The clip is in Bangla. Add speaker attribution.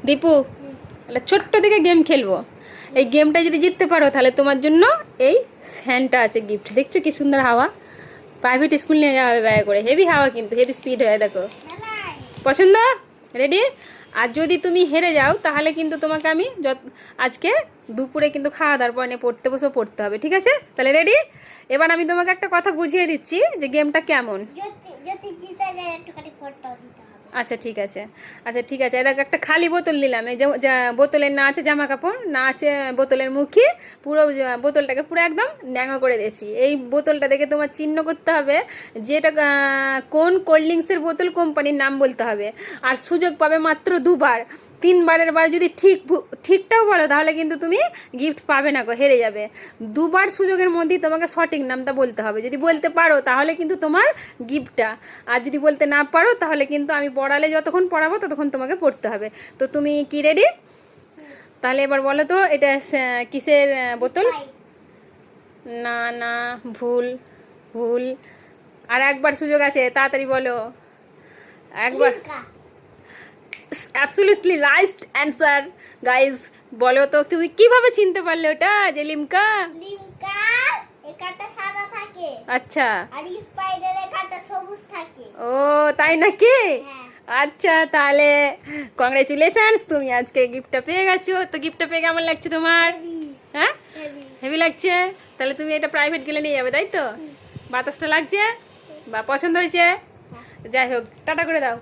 Speaker 1: দীপু, তাহলে ছোট্ট থেকে গেম খেলবো। এই গেমটা যদি জিততে পারো তাহলে তোমার জন্য এই ফ্যানটা আছে গিফট। দেখছো কি সুন্দর হাওয়া, প্রাইভেট স্কুল নিয়ে যাওয়া হবে ব্যয় করে। হেভি হাওয়া, কিন্তু হেভি স্পিড হয়, দেখো। পছন্দ? রেডি? আর যদি তুমি হেরে যাও তাহলে কিন্তু তোমাকে আমি আজকে দুপুরে কিন্তু খাওয়া দাওয়ার পর নিয়ে পড়তে বসে পড়তে হবে, ঠিক আছে? তাহলে রেডি? এবার আমি তোমাকে একটা কথা বুঝিয়ে দিচ্ছি যে গেমটা কেমন। আচ্ছা ঠিক আছে, আচ্ছা ঠিক আছে। দেখো একটা খালি বোতল দিলাম, এই যে বোতলের না আছে জামা কাপড়, না আছে বোতলের মুখে, পুরো বোতলটাকে পুরো একদম ন্যাঙো করে দিয়েছি। এই বোতলটা দেখে তোমার চিহ্ন করতে হবে যে এটা কোন কোল্ড ড্রিঙ্কসের বোতল, কোম্পানির নাম বলতে হবে। আর সুযোগ পাবে মাত্র দুবার। তিনবারের বার যদি ঠিকটাও বলো তাহলে কিন্তু তুমি গিফট পাবে না গো, হেরে যাবে। দুবার সুযোগের মধ্যেই তোমাকে সঠিক নামটা বলতে হবে। যদি বলতে পারো তাহলে কিন্তু তোমার গিফটটা, আর যদি বলতে না পারো তাহলে কিন্তু আমি পড়ালে যতক্ষণ পড়াবো ততক্ষণ তোমাকে পড়তে হবে। তো তুমি কি রেডি? তাহলে এবার বলো তো এটা কিসের বোতল? না না, ভুল ভুল। আর একবার সুযোগ আছে, তাড়াতাড়ি বলো একবার। Absolutely right answer. গাইজ, বলো তো তুমি কিভাবে চিনতে পারলে ওটা যে লিমকা?
Speaker 2: লিমকার একাটা সাদা থাকে,
Speaker 1: আচ্ছা।
Speaker 2: আর স্পাইডারের একাটা সবুজ থাকে।
Speaker 1: ও তাই নাকি?
Speaker 2: হ্যাঁ।
Speaker 1: আচ্ছা, তাহলে কংগ্রেচুলেশনস, তুমি আজকে গিফটটা পেয়ে গেছো। তো গিফটটা পেয়ে কেমন লাগছে তোমার? হ্যাঁ, হেভি লাগছে। তাহলে তুমি এটা প্রাইভেট গেলে নিয়ে যাবে, তাই তো? বাতাসটা লাগছে বা পছন্দ হয়েছে? যাই হোক, টাটা করে দাও।